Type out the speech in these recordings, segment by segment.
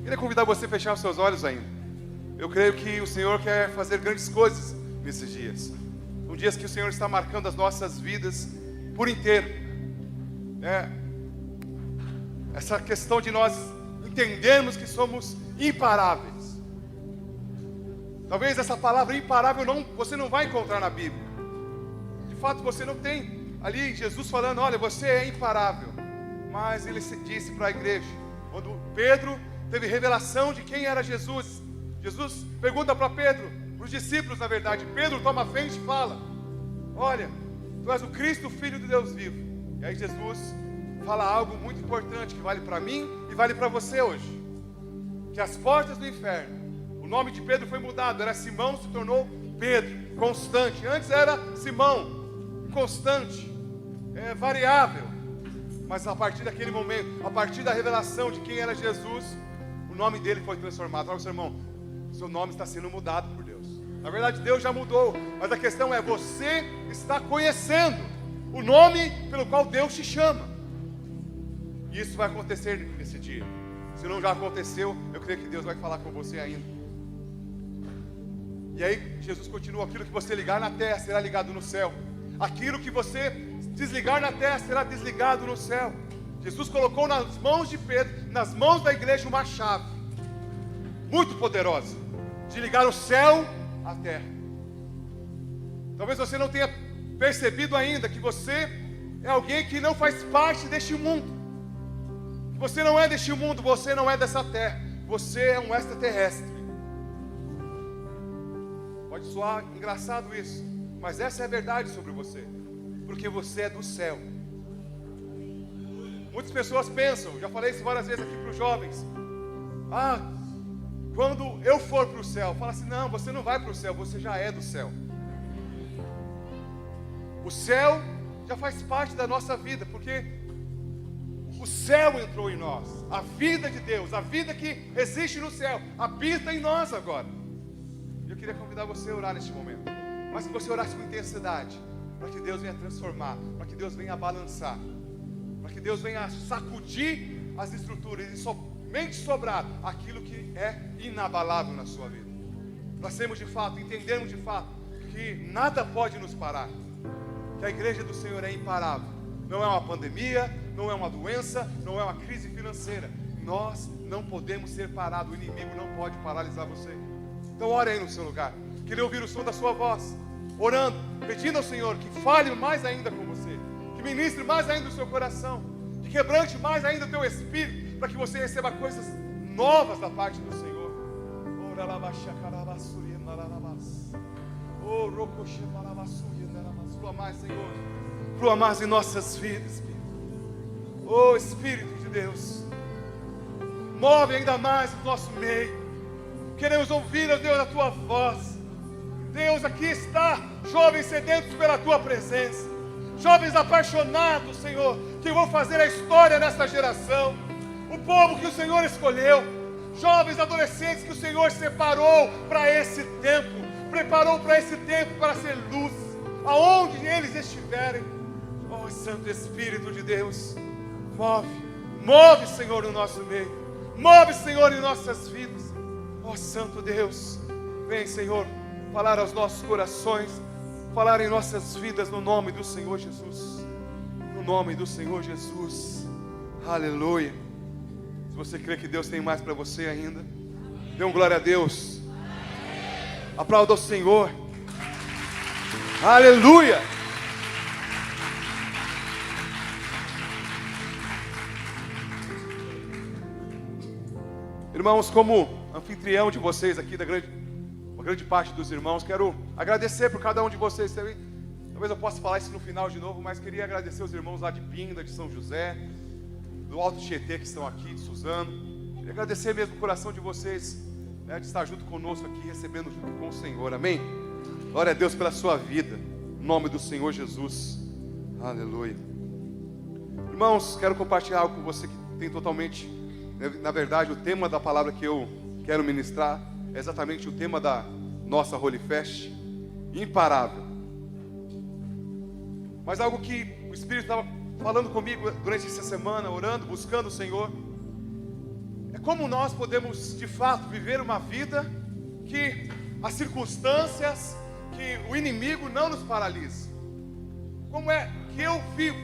Queria convidar você a fechar os seus olhos ainda. Eu creio que o Senhor quer fazer grandes coisas nesses dias. São dias que o Senhor está marcando as nossas vidas por inteiro. Essa questão de nós entendermos que somos imparáveis. Talvez essa palavra imparável você não vai encontrar na Bíblia. De fato, você não tem ali Jesus falando, olha, você é imparável. Mas ele disse para a igreja, quando Pedro teve revelação de quem era Jesus. Jesus pergunta para Pedro, para os discípulos na verdade. Pedro toma a frente e fala, olha, tu és o Cristo, o Filho de Deus vivo. E aí Jesus fala algo muito importante que vale para mim e vale para você hoje. Que as portas do inferno, o nome de Pedro foi mudado, era Simão, se tornou Pedro, constante. Antes era Simão, constante, variável. Mas a partir daquele momento, a partir da revelação de quem era Jesus, o nome dele foi transformado. Fala, seu irmão, seu nome está sendo mudado por Deus. Na verdade, Deus já mudou, mas a questão é, você está conhecendo o nome pelo qual Deus te chama. E isso vai acontecer nesse dia. Se não já aconteceu, eu creio que Deus vai falar com você ainda. E aí Jesus continua, aquilo que você ligar na terra será ligado no céu. Aquilo que você desligar na terra será desligado no céu. Jesus colocou nas mãos de Pedro, nas mãos da igreja, uma chave muito poderosa de ligar o céu à terra. Talvez você não tenha percebido ainda que você é alguém que não faz parte deste mundo. Você não é deste mundo, você não é dessa terra. Você é um extraterrestre. Pode soar engraçado isso, mas essa é a verdade sobre você. Porque você é do céu. Muitas pessoas pensam, já falei isso várias vezes aqui para os jovens. Quando eu for para o céu, fala assim, não, você não vai para o céu, você já é do céu. O céu já faz parte da nossa vida, porque o céu entrou em nós. A vida de Deus, a vida que existe no céu, habita em nós agora. Eu queria convidar você a orar neste momento, mas que você orasse com intensidade, para que Deus venha transformar, para que Deus venha balançar, para que Deus venha sacudir as estruturas e somente sobrar aquilo que é inabalável na sua vida. Para sermos de fato, entendermos de fato que nada pode nos parar, que a igreja do Senhor é imparável. Não é uma pandemia, não é uma doença, não é uma crise financeira. Nós não podemos ser parados, o inimigo não pode paralisar você. Então ore aí no seu lugar. Queria ouvir o som da sua voz, orando, pedindo ao Senhor que fale mais ainda com você, que ministre mais ainda o seu coração, que quebrante mais ainda o teu espírito, para que você receba coisas novas da parte do Senhor. Flua mais, Senhor, flua mais em nossas vidas. Oh Espírito de Deus, move ainda mais o nosso meio. Queremos ouvir, ó Deus, a tua voz. Deus, aqui está jovens sedentos pela tua presença, jovens apaixonados, Senhor, que vão fazer a história nesta geração, o povo que o Senhor escolheu, jovens adolescentes que o Senhor separou para esse tempo, preparou para esse tempo para ser luz, aonde eles estiverem. Oh Santo Espírito de Deus, move, Senhor, no nosso meio, move, Senhor, em nossas vidas. Oh Santo Deus, vem, Senhor, falar aos nossos corações, falar em nossas vidas, no nome do Senhor Jesus, no nome do Senhor Jesus. Aleluia. Se você crê que Deus tem mais para você ainda, dê um glória a Deus. Aplauda o Senhor. Aleluia. Irmãos, como anfitrião de vocês aqui, uma grande parte dos irmãos, quero agradecer por cada um de vocês. Talvez eu possa falar isso no final de novo, mas queria agradecer os irmãos lá de Pinda, de São José, do Alto Tietê, que estão aqui, de Suzano. Queria agradecer mesmo o coração de vocês, de estar junto conosco aqui, recebendo junto com o Senhor, amém? Glória a Deus pela sua vida, em nome do Senhor Jesus, aleluia. Irmãos, quero compartilhar algo com você que tem totalmente, na verdade, o tema da palavra que eu quero ministrar é exatamente o tema da nossa Holy Fest, imparável. Mas algo que o Espírito estava falando comigo durante essa semana, orando, buscando o Senhor, é como nós podemos de fato viver uma vida que as circunstâncias, que o inimigo não nos paralisa. Como é que eu vivo?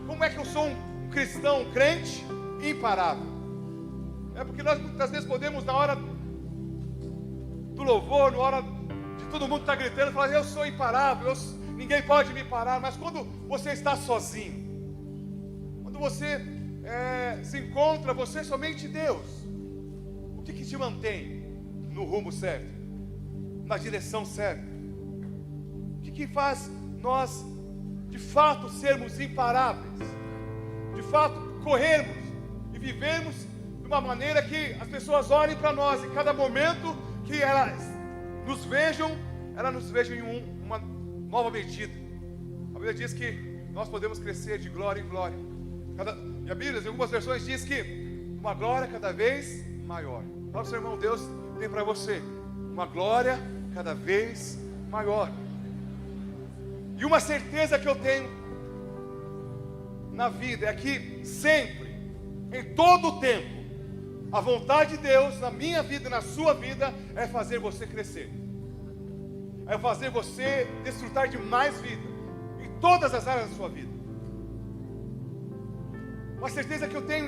Como é que eu sou um cristão, um crente imparável? É porque nós muitas vezes podemos, na hora do louvor, na hora de todo mundo estar gritando, falar: eu sou imparável, ninguém pode me parar. Mas quando você está sozinho, quando você se encontra, você somente Deus, o que te mantém no rumo certo, na direção certa? O que faz nós de fato sermos imparáveis, de fato corrermos e vivermos de uma maneira que as pessoas olhem para nós, em cada momento que elas nos vejam em uma nova medida. A Bíblia diz que nós podemos crescer de glória em glória. E a Bíblia, em algumas versões, diz que uma glória cada vez maior. Fala para o seu irmão: Deus tem para você uma glória cada vez maior. E uma certeza que eu tenho na vida é que sempre, em todo o tempo, a vontade de Deus na minha vida e na sua vida é fazer você crescer, é fazer você desfrutar de mais vida em todas as áreas da sua vida. Uma certeza que eu tenho,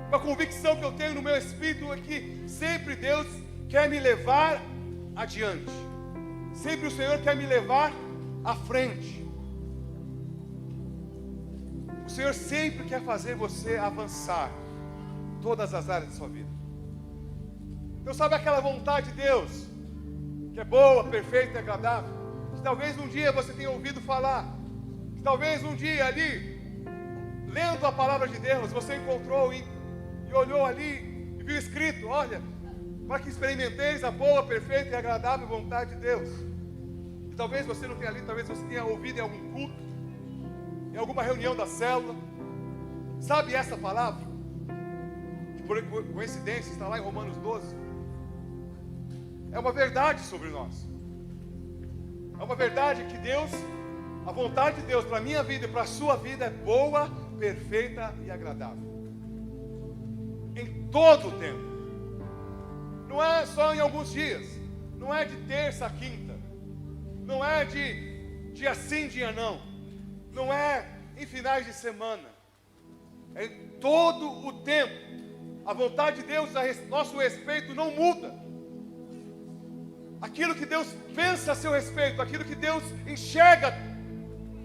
uma convicção que eu tenho no meu espírito é que sempre Deus quer me levar adiante, sempre o Senhor quer me levar à frente. O Senhor sempre quer fazer você avançar em todas as áreas da sua vida. Então, sabe aquela vontade de Deus que é boa, perfeita e agradável, que talvez um dia você tenha ouvido falar, que talvez um dia ali, lendo a palavra de Deus, você encontrou e olhou ali e viu escrito: olha, para que experimenteis a boa, perfeita e agradável vontade de Deus. E talvez você não tenha lido, talvez você tenha ouvido em algum culto, em alguma reunião da célula. Sabe essa palavra? Que por coincidência está lá em Romanos 12. É uma verdade sobre nós. É uma verdade que Deus, a vontade de Deus para a minha vida e para a sua vida é boa, perfeita e agradável. Em todo o tempo. Não é só em alguns dias. Não é de terça a quinta. Não é de dia sim, dia não. Não é em finais de semana. É em todo o tempo. A vontade de Deus a nosso respeito não muda. Aquilo que Deus pensa a seu respeito, aquilo que Deus enxerga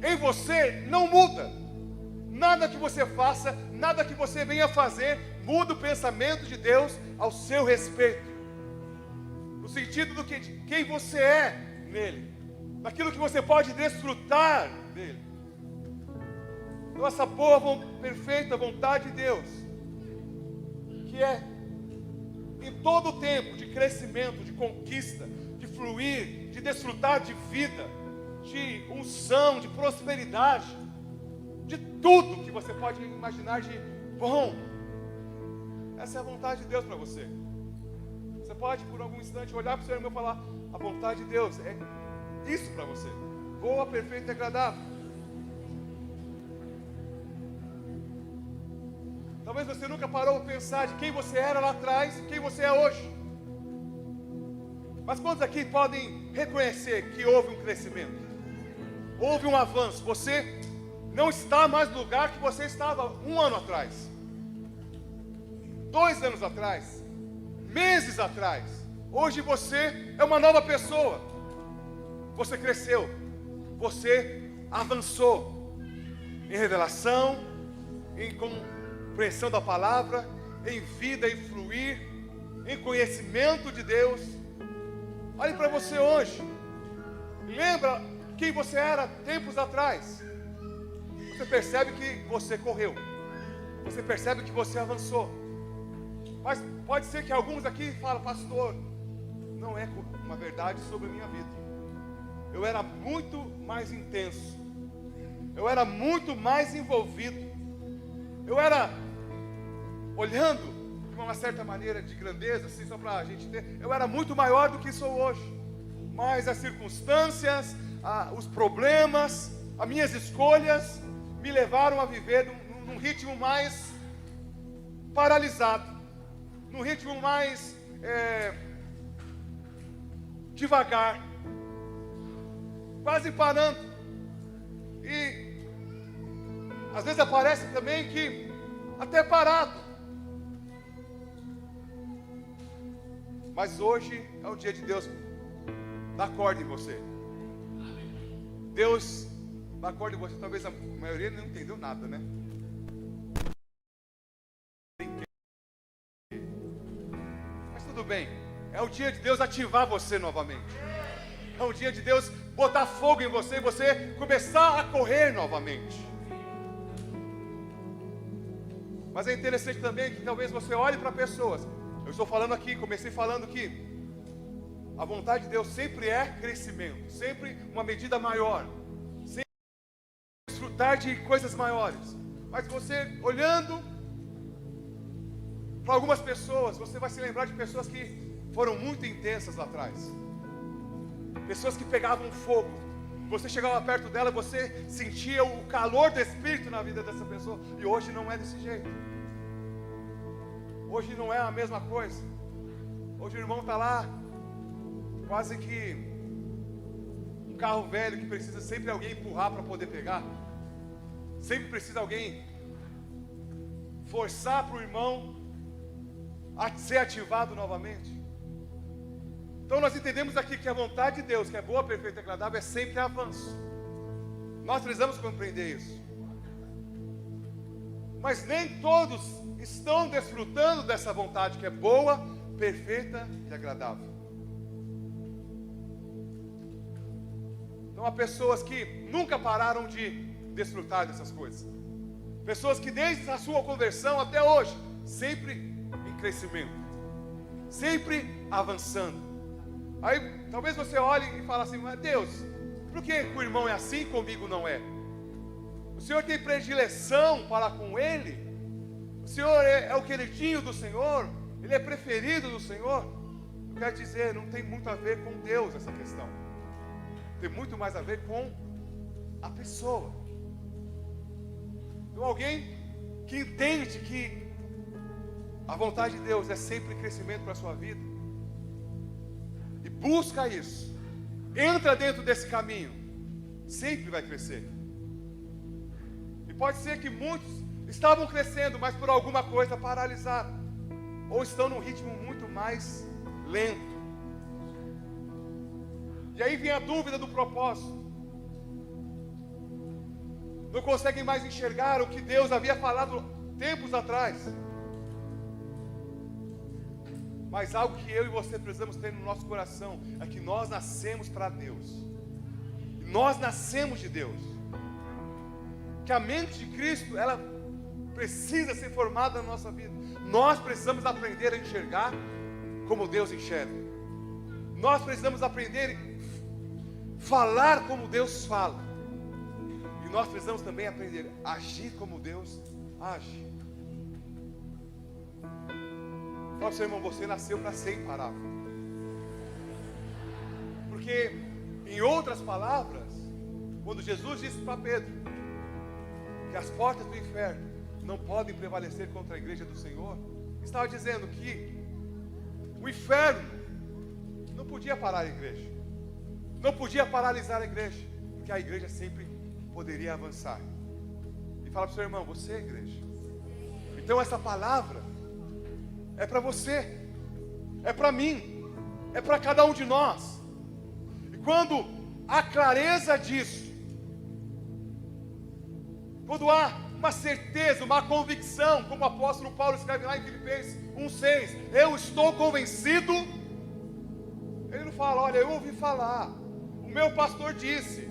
em você, não muda. Nada que você faça, nada que você venha fazer, muda o pensamento de Deus ao seu respeito. No sentido do que quem você é nele, daquilo que você pode desfrutar dele. Então essa boa, perfeita vontade de Deus, que é em todo o tempo de crescimento, de conquista, de fluir, de desfrutar de vida, de unção, de prosperidade, de tudo que você pode imaginar de bom. Essa é a vontade de Deus para você. Você pode por algum instante olhar para o seu irmão e falar: a vontade de Deus é isso para você, boa, perfeita e agradável. Talvez você nunca parou para pensar de quem você era lá atrás e quem você é hoje. Mas quantos aqui podem reconhecer que houve um crescimento? Houve um avanço. Você não está mais no lugar que você estava 1 ano atrás, 2 anos atrás, meses atrás. Hoje você é uma nova pessoa. Você cresceu, você avançou em revelação, em compreensão da palavra, em vida, em fluir, em conhecimento de Deus. Olhe para você hoje. Lembra quem você era tempos atrás. Você percebe que você correu. Você percebe que você avançou. Mas pode ser que alguns aqui falem: pastor, não é uma verdade sobre a minha vida. Eu era muito mais intenso. Eu era muito mais envolvido. Eu era, olhando de uma certa maneira de grandeza, assim, só para a gente ter, eu era muito maior do que sou hoje. Mas as circunstâncias, os problemas, as minhas escolhas me levaram a viver num ritmo mais paralisado. num ritmo mais devagar, quase parando. E às vezes aparece também que até parado. Mas hoje é o dia de Deus dar corda em você. Deus dá corda em você. Talvez a maioria não entendeu nada, né? Mas tudo bem. É o dia de Deus ativar você novamente. É o dia de Deus botar fogo em você e você começar a correr novamente. Mas é interessante também que talvez você olhe para pessoas. Eu estou falando aqui, comecei falando que a vontade de Deus sempre é crescimento, sempre uma medida maior, sempre desfrutar de coisas maiores. Mas você olhando para algumas pessoas, você vai se lembrar de pessoas que foram muito intensas lá atrás. Pessoas que pegavam fogo. Você chegava perto dela, você sentia o calor do Espírito na vida dessa pessoa. E hoje não é desse jeito. Hoje não é a mesma coisa. Hoje o irmão está lá, quase que um carro velho que precisa sempre alguém empurrar para poder pegar. Sempre precisa alguém forçar para o irmão a ser ativado novamente. Então nós entendemos aqui que a vontade de Deus, que é boa, perfeita e agradável, é sempre avanço. Nós precisamos compreender isso. Mas nem todos estão desfrutando dessa vontade que é boa, perfeita e agradável. Então há pessoas que nunca pararam de desfrutar dessas coisas. Pessoas que desde a sua conversão até hoje, sempre em crescimento, sempre avançando. Aí talvez você olhe e fale assim: mas Deus, por que o irmão é assim, comigo não é? O Senhor tem predileção para com ele? O Senhor é o queridinho do Senhor? Ele é preferido do Senhor? Eu quero dizer, não tem muito a ver com Deus essa questão. Tem muito mais a ver com a pessoa. Então alguém que entende que a vontade de Deus é sempre crescimento para a sua vida, e busca isso, entra dentro desse caminho, sempre vai crescer. E pode ser que muitos estavam crescendo, mas por alguma coisa paralisaram, ou estão num ritmo muito mais lento. E aí vem a dúvida do propósito. Não conseguem mais enxergar o que Deus havia falado tempos atrás. Mas algo que eu e você precisamos ter no nosso coração é que nós nascemos para Deus. Nós nascemos de Deus. Que a mente de Cristo, ela precisa ser formada na nossa vida. Nós precisamos aprender a enxergar como Deus enxerga. Nós precisamos aprender a falar como Deus fala. E nós precisamos também aprender a agir como Deus age. Fala para o seu irmão: você nasceu para ser imparável. Porque, em outras palavras, quando Jesus disse para Pedro que as portas do inferno não podem prevalecer contra a igreja do Senhor, estava dizendo que o inferno não podia parar a igreja, não podia paralisar a igreja, porque a igreja sempre poderia avançar. E fala para o seu irmão: você é igreja. Então essa palavra é para você, é para mim, é para cada um de nós. E quando há clareza disso, quando há uma certeza, uma convicção, como o apóstolo Paulo escreve lá em Filipenses 1,6, eu estou convencido. Ele não fala: olha, eu ouvi falar, o meu pastor disse,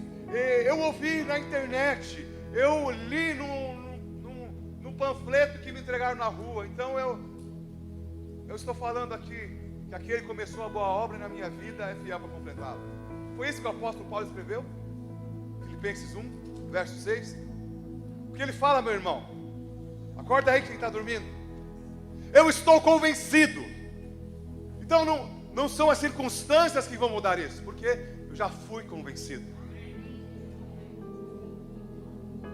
eu ouvi na internet, eu li num panfleto que me entregaram na rua. Então eu estou falando aqui que aquele que começou a boa obra na minha vida é fiel para completá-la. Foi isso que o apóstolo Paulo escreveu, Filipenses 1, verso 6. Porque ele fala: meu irmão, acorda aí quem está dormindo, eu estou convencido. Então não são as circunstâncias que vão mudar isso, porque eu já fui convencido.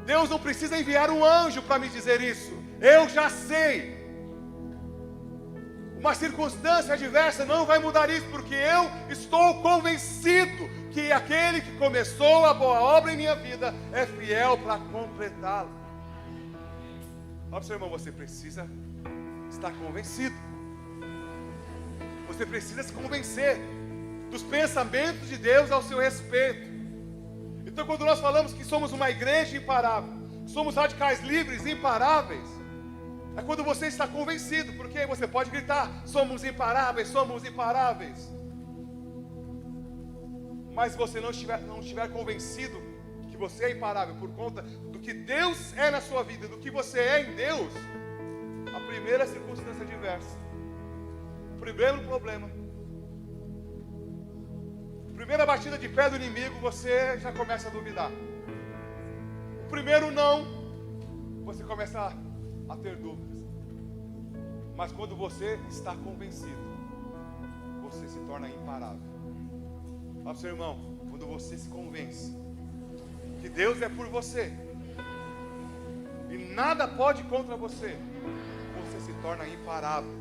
Deus não precisa enviar um anjo para me dizer isso, eu já sei. Uma circunstância adversa não vai mudar isso, porque eu estou convencido que aquele que começou a boa obra em minha vida é fiel para completá-la. Fala para o seu irmão, você precisa estar convencido. Você precisa se convencer dos pensamentos de Deus ao seu respeito. Então, quando nós falamos que somos uma igreja imparável, somos radicais livres, imparáveis, é quando você está convencido, porque você pode gritar, somos imparáveis, somos imparáveis. Mas se você não estiver convencido que você é imparável por conta do que Deus é na sua vida, do que você é em Deus, a primeira circunstância adversa, o primeiro problema, a primeira batida de pé do inimigo, você já começa a duvidar. O primeiro não, você começa a ter dúvidas. Mas quando você está convencido, você se torna imparável. Fala para o seu irmão, quando você se convence que Deus é por você e nada pode contra você, você se torna imparável.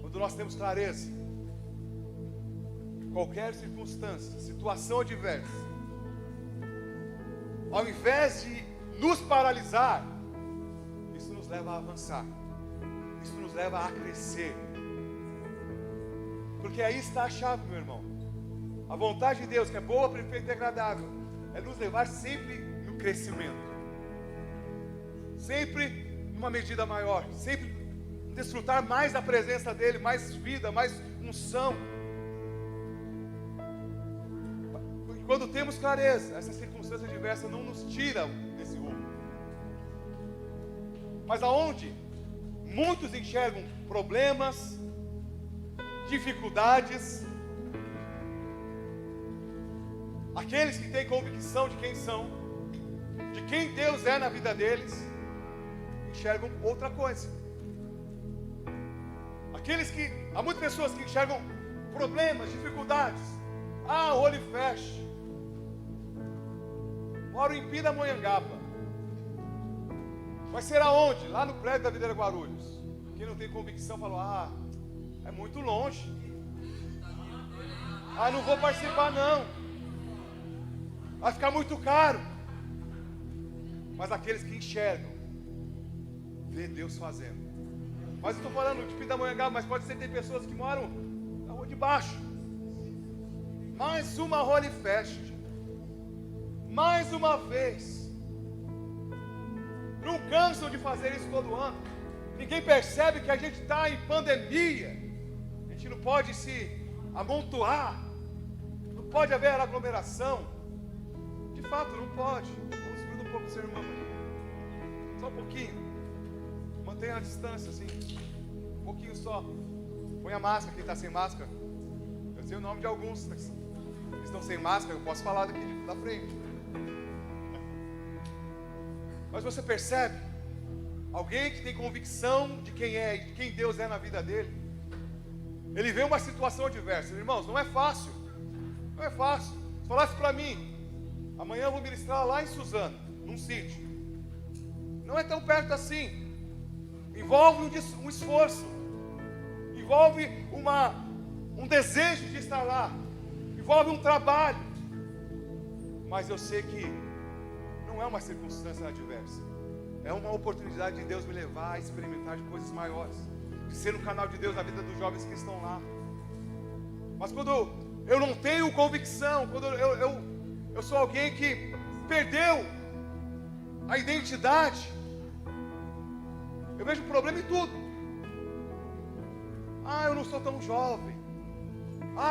Quando nós temos clareza, qualquer circunstância, situação adversa, ao invés de nos paralisar, isso nos leva a avançar, isso nos leva a crescer, porque aí está a chave, meu irmão. A vontade de Deus, que é boa, perfeita e agradável, é nos levar sempre no crescimento, sempre numa medida maior, sempre desfrutar mais da presença dEle, mais vida, mais unção. Quando temos clareza, essa circunstância adversa não nos tira desse rumo. Mas aonde muitos enxergam problemas, dificuldades, aqueles que têm convicção de quem são, de quem Deus é na vida deles, enxergam outra coisa. Há muitas pessoas que enxergam problemas, dificuldades. Ah, o olho fecha. Moro em Pindamonhangaba. Vai ser aonde? Lá no prédio da Videira Guarulhos. Quem não tem convicção falou, é muito longe. Não vou participar não. Vai ficar muito caro. Mas aqueles que enxergam, vê Deus fazendo. Mas eu estou falando de Pindamonhangaba, mas pode ser que tem pessoas que moram na rua de baixo. Mais uma Holy Fest. Mais uma vez. Não cansam de fazer isso todo ano. Ninguém percebe que a gente está em pandemia. A gente não pode se amontoar. Não pode haver aglomeração. De fato, não pode. Vamos segurar um pouco do seu irmão. Só um pouquinho. Mantenha a distância, assim. Um pouquinho só. Põe a máscara, quem está sem máscara. Eu sei o nome de alguns. Eles estão sem máscara, eu posso falar daqui da frente. Mas você percebe? Alguém que tem convicção de quem é e de quem Deus é na vida dele. Ele vê uma situação adversa. Irmãos, não é fácil. Não é fácil. Se falasse para mim, amanhã eu vou ministrar lá em Suzano, num sítio. Não é tão perto assim. Envolve um esforço. Envolve um desejo de estar lá. Envolve um trabalho. Mas eu sei que não é uma circunstância adversa. É uma oportunidade de Deus me levar a experimentar de coisas maiores. De ser um canal de Deus na vida dos jovens que estão lá. Mas quando eu não tenho convicção, quando eu sou alguém que perdeu a identidade, eu vejo problema em tudo. Eu não sou tão jovem.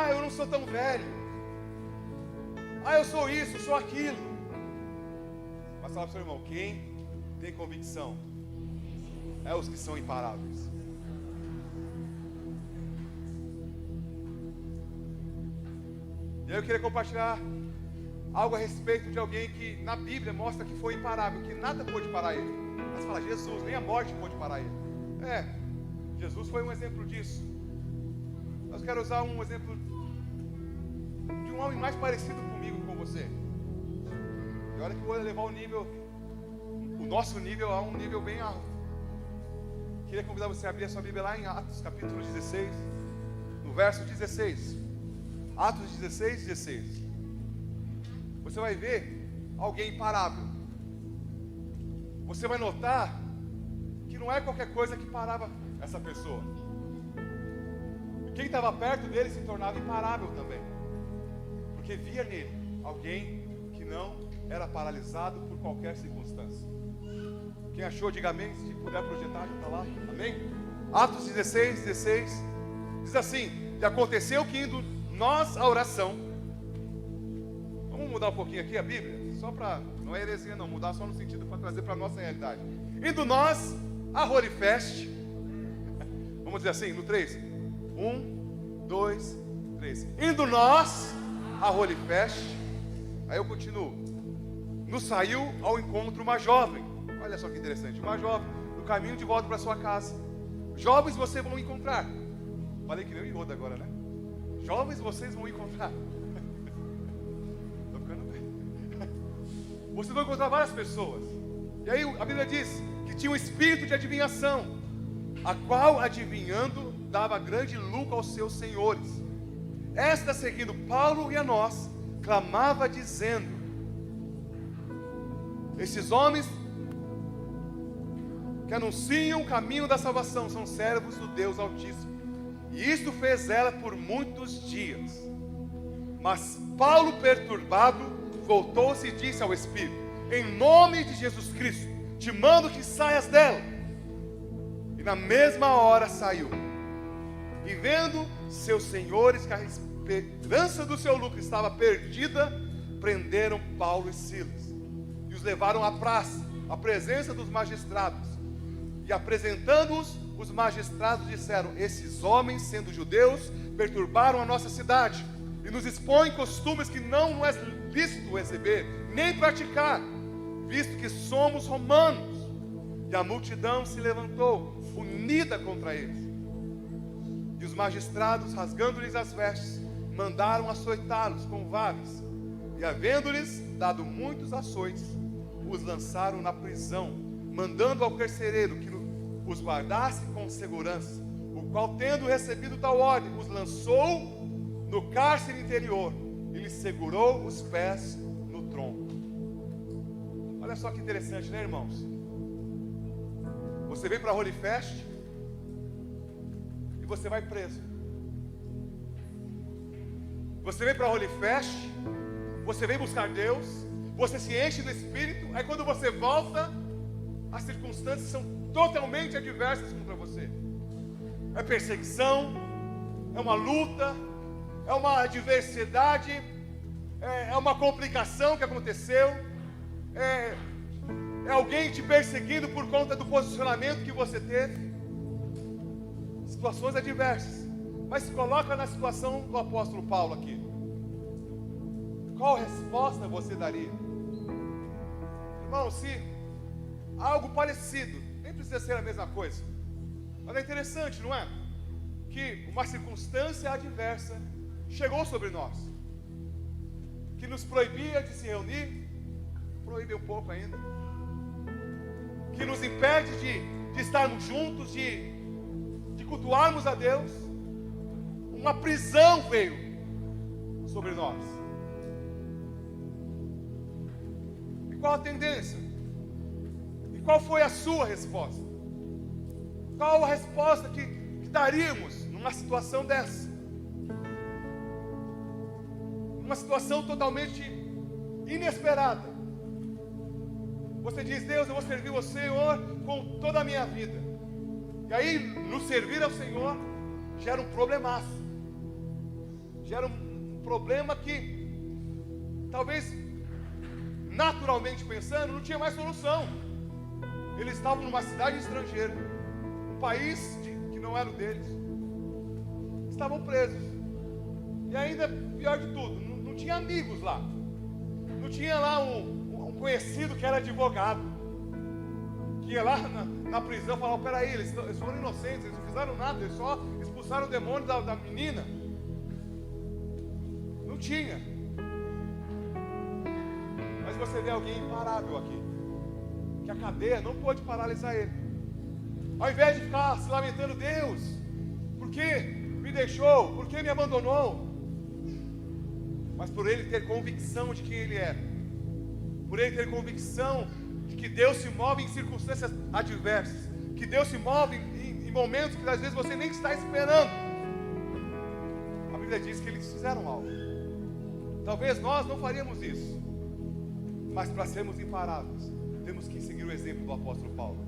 Eu não sou tão velho. Eu sou isso, eu sou aquilo. Mas fala para o seu irmão, quem tem convicção é os que são imparáveis. E aí eu queria compartilhar algo a respeito de alguém que na Bíblia mostra que foi imparável, que nada pôde parar ele. Mas fala, Jesus, nem a morte pôde parar ele. Jesus foi um exemplo disso. Mas eu quero usar um exemplo de um homem mais parecido comigo e com você. E olha que eu vou levar o nosso nível a um nível bem alto. Queria convidar você a abrir a sua Bíblia lá em Atos, capítulo 16, no verso 16. Atos 16, 16. Você vai ver alguém imparável. Você vai notar que não é qualquer coisa que parava essa pessoa. E quem estava perto dele se tornava imparável também, porque via nele alguém que não era paralisado por qualquer circunstância. Quem achou, diga amém. Se puder projetar, já está lá. Amém? Atos 16, 16. Diz assim: e aconteceu que indo nós à oração. Vamos mudar um pouquinho aqui a Bíblia, só para, não é heresia não, mudar só no sentido para trazer para a nossa realidade. Indo nós a Holy Fest. Vamos dizer assim, no 3. 1, 2, 3. Indo nós a Holy Fest. Aí eu continuo. Nos saiu ao encontro uma jovem. Olha só que interessante, uma jovem no caminho de volta para sua casa. Jovens vocês vão encontrar. Falei que nem o Ioda agora, né? Jovens vocês vão encontrar. Estou ficando bem. Vocês vão encontrar várias pessoas. E aí a Bíblia diz que tinha um espírito de adivinhação, a qual, adivinhando, dava grande lucro aos seus senhores. Esta, seguindo Paulo e a nós, clamava dizendo: esses homens que anunciam o caminho da salvação são servos do Deus Altíssimo. E isto fez ela por muitos dias. Mas Paulo, perturbado, voltou-se e disse ao Espírito: em nome de Jesus Cristo, te mando que saias dela. E na mesma hora saiu. E vendo seus senhores que a esperança do seu lucro estava perdida, prenderam Paulo e Silas e os levaram à praça, à presença dos magistrados. E apresentando-os, os magistrados disseram: esses homens, sendo judeus, perturbaram a nossa cidade e nos expõem costumes que não é lícito receber, nem praticar, visto que somos romanos. E a multidão se levantou, unida contra eles. E os magistrados, rasgando-lhes as vestes, mandaram açoitá-los com varas. E havendo-lhes dado muitos açoites, os lançaram na prisão, mandando ao carcereiro que os guardasse com segurança, o qual, tendo recebido tal ordem, os lançou no cárcere interior e lhes segurou os pés no tronco. Olha só que interessante, né, irmãos? Você vem para a Holy Fest e você vai preso. Você vem para a Holy Fest, você vem buscar Deus, você se enche do Espírito, aí quando você volta, as circunstâncias são totalmente adversas contra você. É perseguição, é uma luta, é uma adversidade, é uma complicação que aconteceu, é alguém te perseguindo por conta do posicionamento que você teve. Situações adversas. Mas se coloca na situação do apóstolo Paulo aqui. Qual resposta você daria? Irmão, se algo parecido, nem precisa ser a mesma coisa, mas é interessante, não é? Que uma circunstância adversa chegou sobre nós, que nos proibia de se reunir, proíbe um pouco ainda, que nos impede de estarmos juntos, de cultuarmos a Deus. Uma prisão veio sobre nós. E qual a tendência? E qual foi a sua resposta? Qual a resposta que daríamos numa situação dessa? Uma situação totalmente inesperada. Você diz: Deus, eu vou servir o Senhor com toda a minha vida. E aí, no servir ao Senhor, gera um problemaço. Gera um problema que, talvez, naturalmente pensando, não tinha mais solução. Eles estavam numa cidade estrangeira, um país que não era o deles. Estavam presos. E ainda, pior de tudo, não tinha amigos lá. Não tinha lá um conhecido que era advogado, que ia lá na prisão e falava: peraí, eles foram inocentes, eles não fizeram nada, eles só expulsaram o demônio da menina. Não tinha. Mas você vê alguém imparável aqui, que a cadeia não pôde paralisar ele. Ao invés de ficar se lamentando, Deus, por que me deixou? Por que me abandonou? Mas por ele ter convicção de quem ele é, por ele ter convicção de que Deus se move em circunstâncias adversas, que Deus se move em momentos que às vezes você nem está esperando. A Bíblia diz que eles fizeram algo. Talvez nós não faríamos isso, mas para sermos imparáveis, temos que seguir o exemplo do apóstolo Paulo.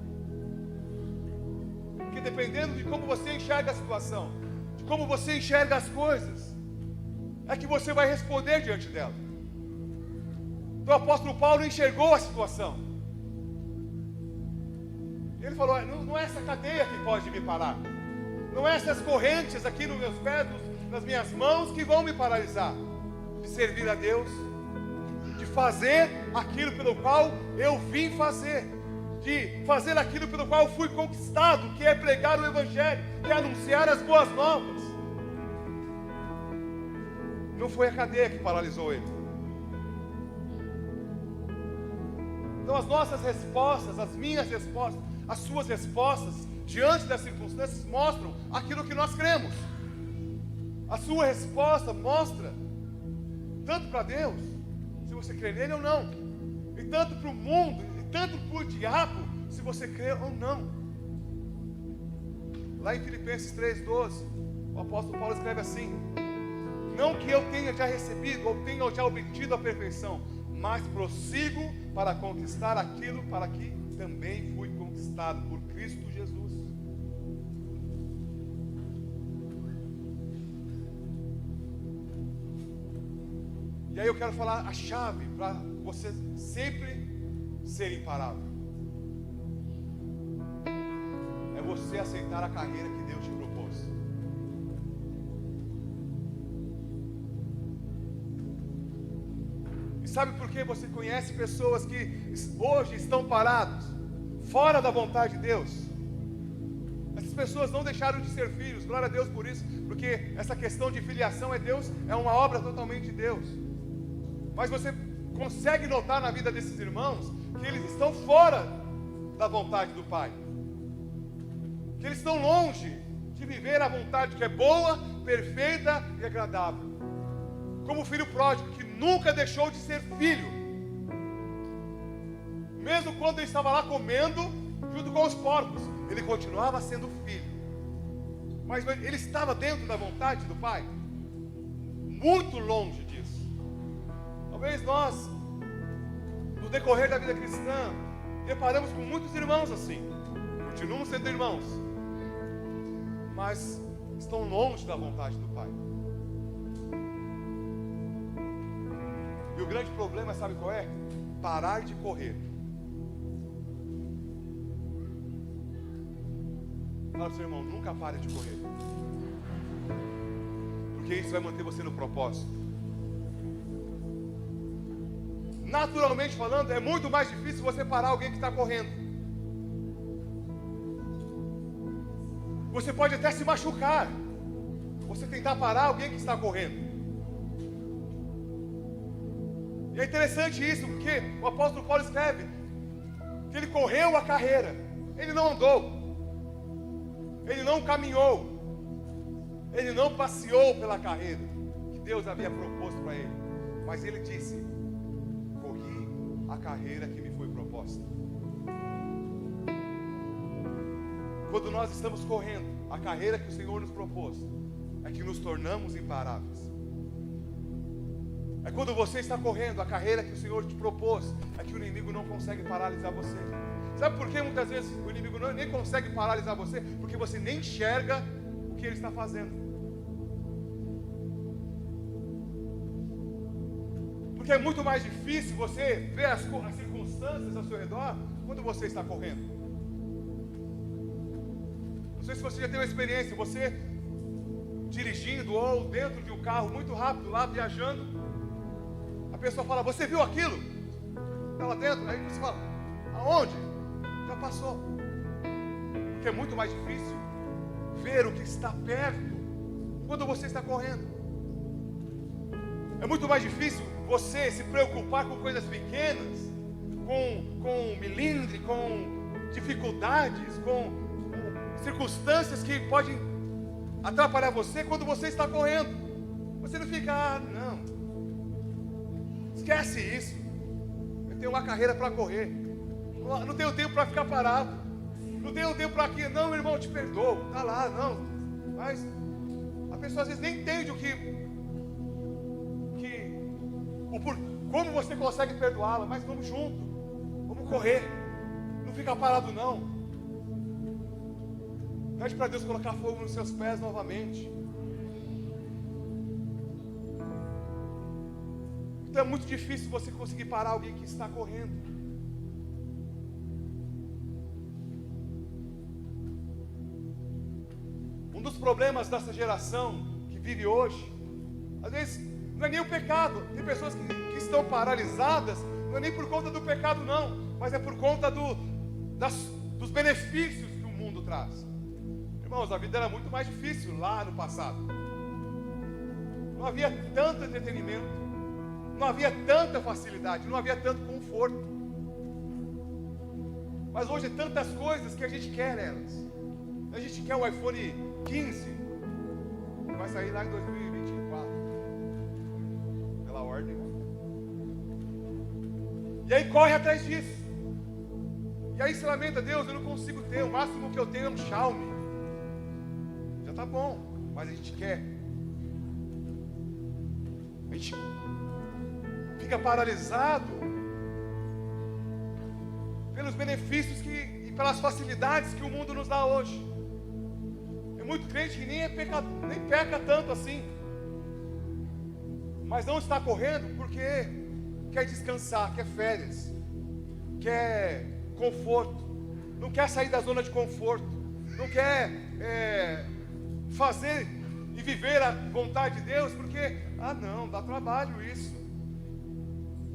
Porque dependendo de como você enxerga a situação, de como você enxerga as coisas, é que você vai responder diante dela. Então o apóstolo Paulo enxergou a situação. Ele falou, não é essa cadeia que pode me parar. Não é essas correntes aqui nos meus pés, nas minhas mãos que vão me paralisar. De servir a Deus, de fazer aquilo pelo qual eu vim fazer, de fazer aquilo pelo qual eu fui conquistado, que é pregar o Evangelho, que é anunciar as boas novas. Não foi a cadeia que paralisou ele. Então as nossas respostas, as minhas respostas, as suas respostas, diante das circunstâncias, mostram aquilo que nós cremos. A sua resposta mostra, tanto para Deus, se você crê nele ou não, e tanto para o mundo, e tanto para o diabo, se você crê ou não. Lá em Filipenses 3,12, o apóstolo Paulo escreve assim: não que eu tenha já recebido ou tenha já obtido a perfeição, mas prossigo para conquistar aquilo para que também fui conquistado por Cristo Jesus. E aí eu quero falar a chave para você sempre ser imparável. É você aceitar a carreira que Deus te propôs. E sabe por que você conhece pessoas que hoje estão paradas, fora da vontade de Deus? Essas pessoas não deixaram de ser filhos, glória a Deus por isso, porque essa questão de filiação é uma obra totalmente de Deus. Mas você consegue notar na vida desses irmãos que eles estão fora da vontade do Pai, que eles estão longe de viver a vontade que é boa, perfeita e agradável. Como o filho pródigo, que nunca deixou de ser filho, mesmo quando ele estava lá comendo junto com os porcos, ele continuava sendo filho. Mas ele estava dentro da vontade do Pai, muito longe disso. Talvez nós, no decorrer da vida cristã, deparamos com muitos irmãos assim, continuam sendo irmãos, mas estão longe da vontade do Pai. E o grande problema, sabe qual é? Parar de correr. Fala para o seu irmão, nunca pare de correr, porque isso vai manter você no propósito. Naturalmente falando, é muito mais difícil você parar alguém que está correndo. Você pode até se machucar, você tentar parar alguém que está correndo. E é interessante isso, porque o apóstolo Paulo escreve que ele correu a carreira, ele não andou, ele não caminhou, ele não passeou pela carreira que Deus havia proposto para ele, mas ele disse: corri a carreira que me foi proposta. Quando nós estamos correndo a carreira que o Senhor nos propôs, é que nos tornamos imparáveis. É quando você está correndo a carreira que o Senhor te propôs, é que o inimigo não consegue paralisar você. Sabe por que muitas vezes o inimigo nem consegue paralisar você? Porque você nem enxerga o que ele está fazendo. Porque é muito mais difícil você ver as circunstâncias ao seu redor quando você está correndo. Não sei se você já teve uma experiência, você dirigindo ou dentro de um carro muito rápido lá, viajando, a pessoa fala: você viu aquilo? Está lá dentro, aí você fala: aonde? Já passou. Porque é muito mais difícil ver o que está perto quando você está correndo. É muito mais difícil você se preocupar com coisas pequenas, com milindre, com dificuldades, com circunstâncias que podem atrapalhar você quando você está correndo. Você não fica, não. Esquece isso. Eu tenho uma carreira para correr. Não tenho tempo para ficar parado. Não tenho tempo para aqui. Não, meu irmão, eu te perdoo. Está lá, não. Mas a pessoa às vezes nem entende como você consegue perdoá-la. Mas vamos junto. Vamos correr. Não fica parado, não. Pede para Deus colocar fogo nos seus pés novamente. Então é muito difícil você conseguir parar alguém que está correndo. Um dos problemas dessa geração que vive hoje, às vezes não é nem o pecado. Tem pessoas que estão paralisadas, não é nem por conta do pecado não, mas é por conta dos benefícios que o mundo traz. Irmãos, a vida era muito mais difícil lá no passado. Não havia tanto entretenimento. Não havia tanta facilidade, não havia tanto conforto. Mas hoje é tantas coisas que a gente quer elas. A gente quer o iPhone 15, que vai sair lá em 2024. Pela ordem. E aí corre atrás disso. E aí se lamenta, Deus, eu não consigo ter. O máximo que eu tenho é um Xiaomi. Já tá bom, mas a gente quer. A gente fica paralisado pelos benefícios e pelas facilidades que o mundo nos dá hoje. Tem muito crente que nem peca tanto assim, mas não está correndo porque quer descansar, quer férias, quer conforto, não quer sair da zona de conforto, não quer fazer e viver a vontade de Deus, porque, não, dá trabalho isso.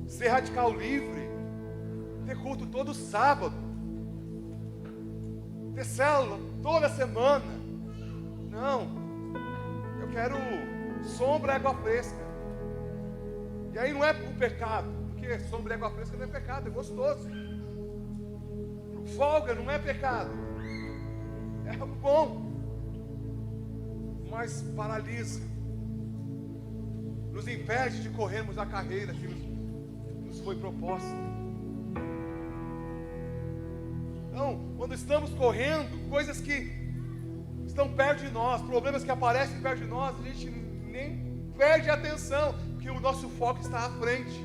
Ser radical livre, ter culto todo sábado, ter célula toda semana. Não, eu quero sombra e água fresca. E aí não é o pecado, porque sombra e água fresca não é pecado, é gostoso. Folga não é pecado, é algo bom, mas paralisa, nos impede de corrermos a carreira que nos foi proposta. Então, quando estamos correndo, coisas que estão perto de nós, problemas que aparecem perto de nós, a gente nem perde a atenção, porque o nosso foco está à frente.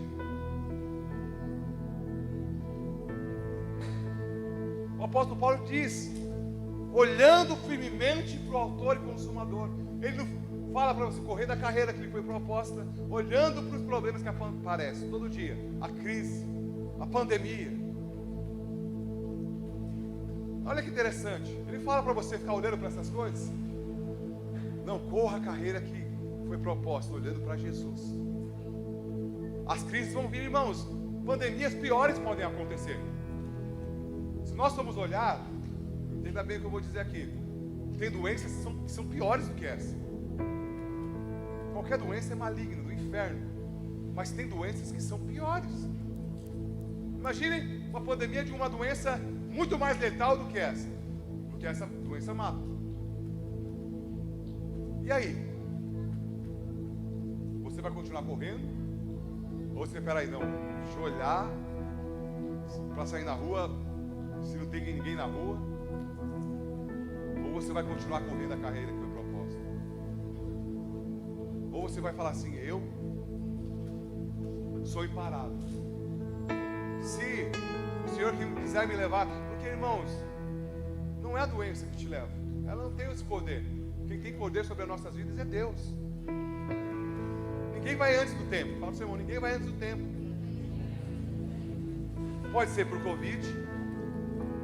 O apóstolo Paulo diz, olhando firmemente para o autor e consumador. Ele não fala para você correr da carreira que lhe foi proposta, olhando para os problemas que aparecem todo dia, a crise, a pandemia. Olha que interessante, ele fala para você ficar olhando para essas coisas. Não, corra a carreira que foi proposta, olhando para Jesus. As crises vão vir, irmãos, pandemias piores podem acontecer. Se nós formos olhar, entenda bem o que eu vou dizer aqui, tem doenças que são piores do que essa. Qualquer doença é maligna, do inferno, mas tem doenças que são piores. Imaginem uma pandemia de uma doença muito mais letal do que essa, porque essa doença mata. E aí? Você vai continuar correndo? Ou você, peraí, não, deixa eu olhar para sair na rua, se não tem ninguém na rua? Ou você vai continuar correndo a carreira que foi proposta? Ou você vai falar assim, eu sou imparável. Se o Senhor quiser me levar, porque irmãos, não é a doença que te leva, ela não tem esse poder. Quem tem poder sobre as nossas vidas é Deus. Ninguém vai antes do tempo. Fala para o seu irmão, ninguém vai antes do tempo. Pode ser por Covid,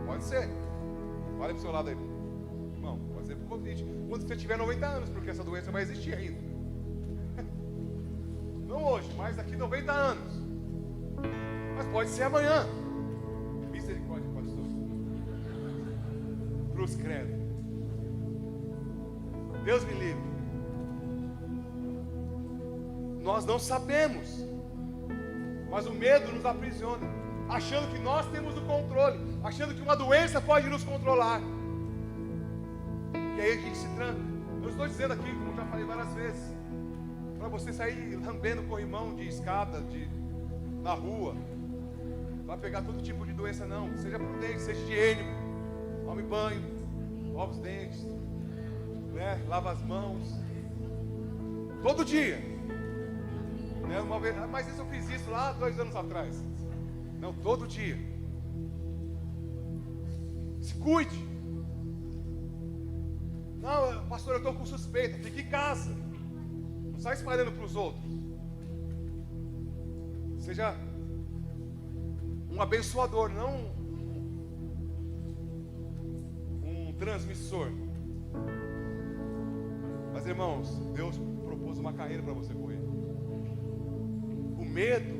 pode ser. Olha para o seu lado aí, irmão, pode ser por Covid. Quando você tiver 90 anos, porque essa doença vai existir ainda. Não hoje, mas daqui 90 anos. Mas pode ser amanhã. Misericórdia, pastor. Cruz credo. Deus me livre. Nós não sabemos, mas o medo nos aprisiona, achando que nós temos o controle, achando que uma doença pode nos controlar. E aí a gente se tranca. Eu estou dizendo aqui, como já falei várias vezes, para você sair lambendo corrimão de escada, na rua, para pegar todo tipo de doença, não. Seja prudente, seja higiênico. Tome banho, lava os dentes, né? Lava as mãos. Todo dia. Né? Uma vez, mas isso eu fiz isso lá 2 anos atrás. Não, todo dia. Se cuide. Não, pastor, eu estou com suspeita. Fique em casa. Não sai espalhando para os outros. Seja um abençoador, não um transmissor. Mas irmãos, Deus propôs uma carreira para você correr. O medo,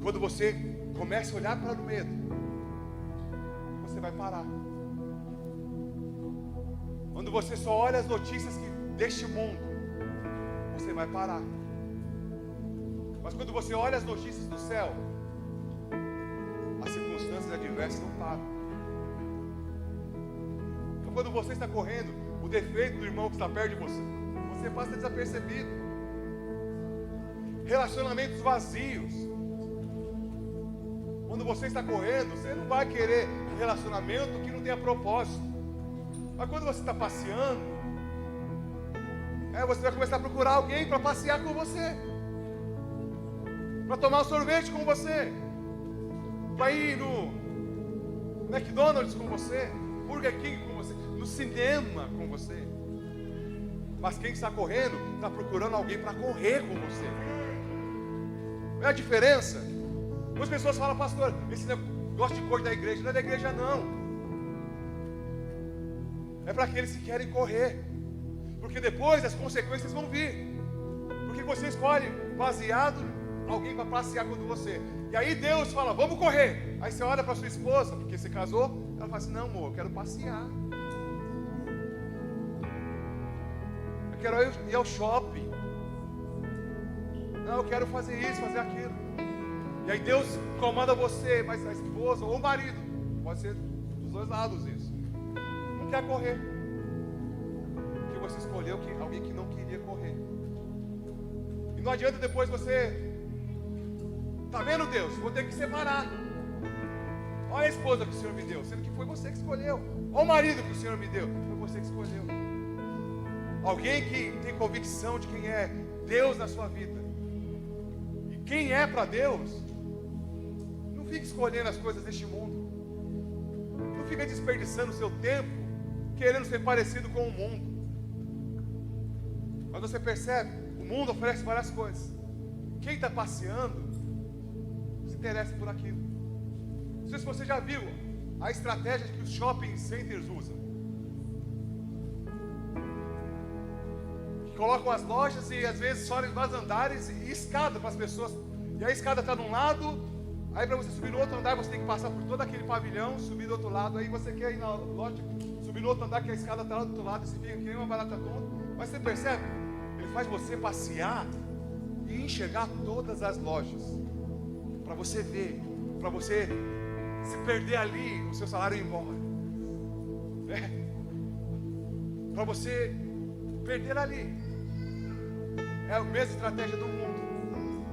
quando você começa a olhar para o medo, você vai parar. Quando você só olha as notícias deste mundo, você vai parar. Mas quando você olha as notícias do céu, as circunstâncias adversas não param. Então quando você está correndo, o defeito do irmão que está perto de você, você passa desapercebido. Relacionamentos vazios. Quando você está correndo, você não vai querer um relacionamento que não tenha propósito. Mas quando você está passeando, você vai começar a procurar alguém para passear com você, para tomar um sorvete com você, para ir no McDonald's com você, Burger King com você, no cinema com você. Mas quem está correndo, está procurando alguém para correr com você. É a diferença. Muitas pessoas falam, pastor, esse negócio de correr da igreja, não é da igreja não. É para aqueles que querem correr. Porque depois as consequências vão vir. Porque você escolhe baseado alguém para passear com você. E aí Deus fala, vamos correr. Aí você olha para sua esposa, porque você casou, ela fala assim, não amor, eu quero passear. Eu quero ir ao shopping. Não, eu quero fazer isso, fazer aquilo. E aí Deus comanda você, mas a esposa ou o marido, pode ser dos dois lados isso, não quer correr. Porque você escolheu alguém que não queria correr. E não adianta depois você, tá vendo Deus, vou ter que separar. Olha a esposa que o Senhor me deu, sendo que foi você que escolheu. Olha o marido que o Senhor me deu, foi você que escolheu. Alguém que tem convicção de quem é Deus na sua vida. E quem é para Deus, não fica escolhendo as coisas deste mundo. Não fica desperdiçando o seu tempo querendo ser parecido com o mundo. Mas você percebe, o mundo oferece várias coisas. Quem está passeando se interessa por aquilo. Não sei se você já viu a estratégia que os shopping centers usam. Colocam as lojas e às vezes só em vários andares e escada para as pessoas. E a escada está de um lado, aí para você subir no outro andar você tem que passar por todo aquele pavilhão, subir do outro lado. Aí você quer ir na loja, subir no outro andar que a escada está lá do outro lado e você fica que nem uma barata tonta. Mas você percebe? Ele faz você passear e enxergar todas as lojas. Para você ver, para você se perder ali, o seu salário ir embora. Para você perder ali. É a mesma estratégia do mundo.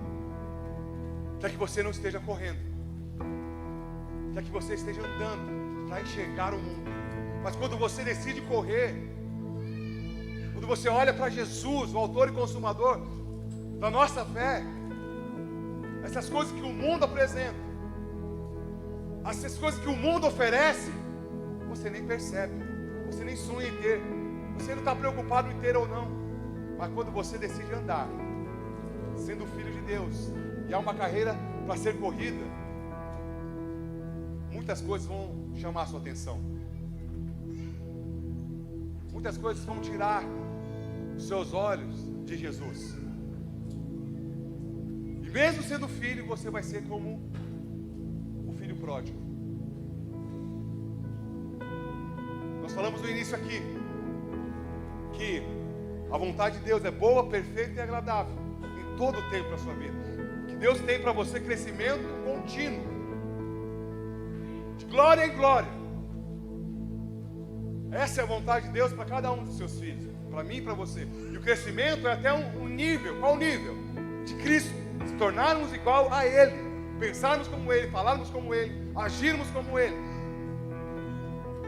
Para que você não esteja correndo, para que você esteja andando para enxergar o mundo. Mas quando você decide correr, quando você olha para Jesus, o autor e consumador da nossa fé, essas coisas que o mundo apresenta, essas coisas que o mundo oferece, você nem percebe, você nem sonha em ter, você não está preocupado em ter ou não. Mas quando você decide andar, sendo filho de Deus, e há uma carreira para ser corrida, muitas coisas vão chamar a sua atenção. Muitas coisas vão tirar os seus olhos de Jesus. E mesmo sendo filho, você vai ser como o filho pródigo. Nós falamos no início aqui que a vontade de Deus é boa, perfeita e agradável em todo o tempo da sua vida. Que Deus tem para você crescimento contínuo, de glória em glória. Essa é a vontade de Deus para cada um dos seus filhos, para mim e para você. E o crescimento é até um nível. Qual o nível? De Cristo, se tornarmos igual a Ele, pensarmos como Ele, falarmos como Ele, agirmos como Ele.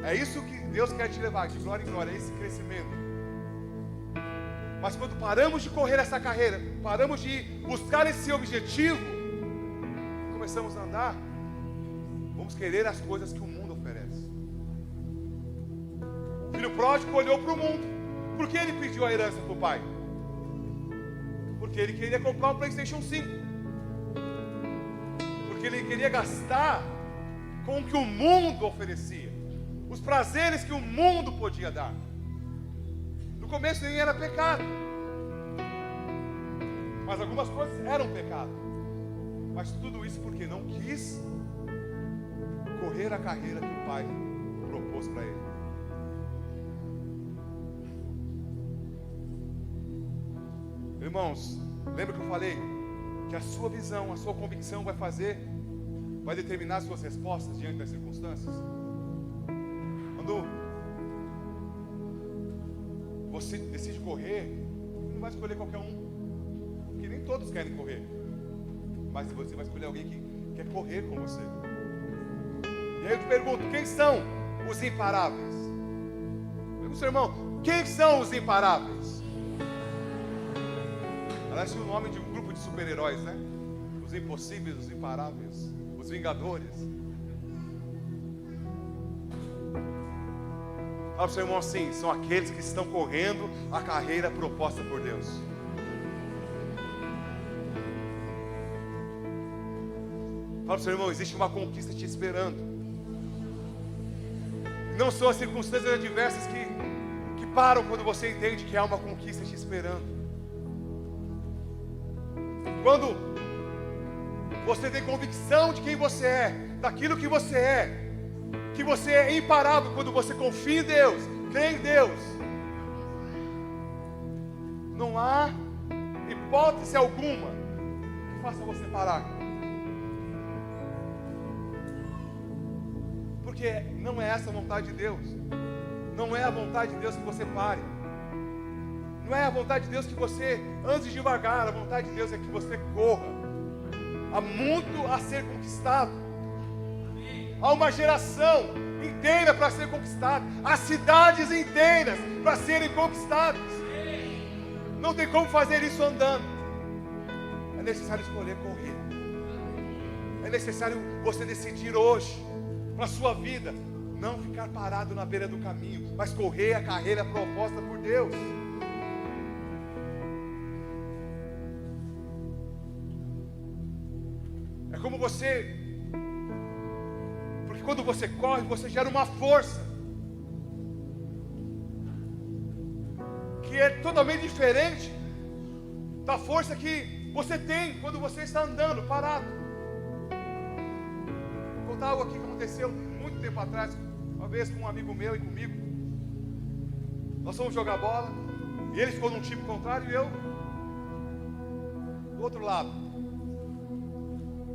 É isso que Deus quer te levar, de glória em glória, é esse crescimento. Mas quando paramos de correr essa carreira, paramos de buscar esse objetivo, começamos a andar, vamos querer as coisas que o mundo oferece. O filho pródigo olhou para o mundo. Por que ele pediu a herança para o pai? Porque ele queria comprar um PlayStation 5. Porque ele queria gastar com o que o mundo oferecia, os prazeres que o mundo podia dar. No começo nem era pecado, mas algumas coisas eram pecado. Mas tudo isso porque não quis correr a carreira que o pai propôs para ele. Irmãos, lembra que eu falei que a sua visão, a sua convicção vai determinar as suas respostas diante das circunstâncias? Quando você decide correr, você não vai escolher qualquer um, porque nem todos querem correr, mas você vai escolher alguém que quer correr com você. E aí eu te pergunto, quem são os imparáveis? Pergunta ao seu irmão, quem são os imparáveis? Parece o nome de um grupo de super-heróis, né? Os impossíveis, os imparáveis, os vingadores. Fala para o seu irmão assim, são aqueles que estão correndo a carreira proposta por Deus. Fala para o seu irmão, existe uma conquista te esperando. Não são as circunstâncias adversas que param quando você entende que há uma conquista te esperando. Quando você tem convicção de quem você é, daquilo que você é imparável, quando você confia em Deus, crê em Deus, não há hipótese alguma que faça você parar. Porque não é essa a vontade de Deus. Não é a vontade de Deus que você pare. Não é a vontade de Deus que você ande devagar. A vontade de Deus é que você corra. Há muito a ser conquistado. Há uma geração inteira para ser conquistada. Há cidades inteiras para serem conquistadas. Não tem como fazer isso andando. É necessário escolher correr. É necessário você decidir hoje, para a sua vida, não ficar parado na beira do caminho, mas correr a carreira proposta por Deus. É como você, porque quando você corre, você gera uma força que é totalmente diferente da força que você tem quando você está andando parado. Vou contar algo aqui que aconteceu muito tempo atrás, uma vez com um amigo meu e comigo. Nós fomos jogar bola e ele ficou num time contrário e eu do outro lado.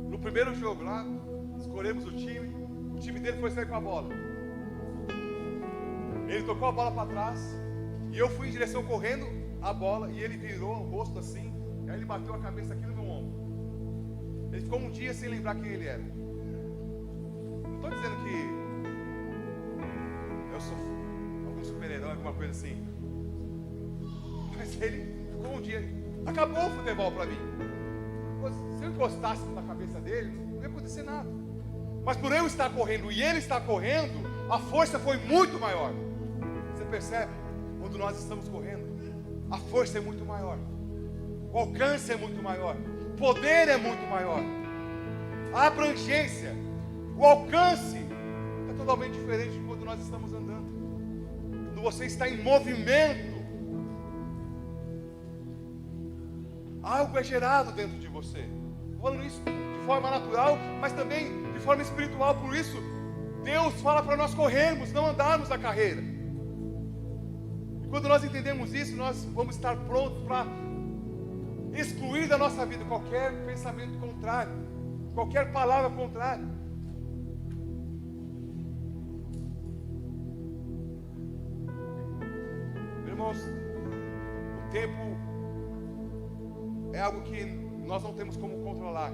No primeiro jogo lá, escolhemos o time dele foi sair com a bola. Ele tocou a bola para trás e eu fui em direção correndo a bola e ele virou o rosto assim, e aí ele bateu a cabeça aqui no meu ombro. Ele ficou um dia sem lembrar quem ele era. Não estou dizendo que eu sou algum super-herói, alguma coisa assim, mas ele ficou um dia, acabou o futebol para mim. Se eu encostasse na cabeça dele, não ia acontecer nada. Mas por eu estar correndo e ele estar correndo, a força foi muito maior. Você percebe? Quando nós estamos correndo, a força é muito maior, o alcance é muito maior, o poder é muito maior, a abrangência, o alcance é totalmente diferente de quando nós estamos andando. Quando você está em movimento, algo é gerado dentro de você. Estou falando isso de forma natural, mas também de forma espiritual. Por isso, Deus fala para nós corrermos, não andarmos a carreira. E quando nós entendemos isso, nós vamos estar prontos para excluir da nossa vida qualquer pensamento contrário, qualquer palavra contrária. irmãos, o tempo é algo que nós não temos como controlar.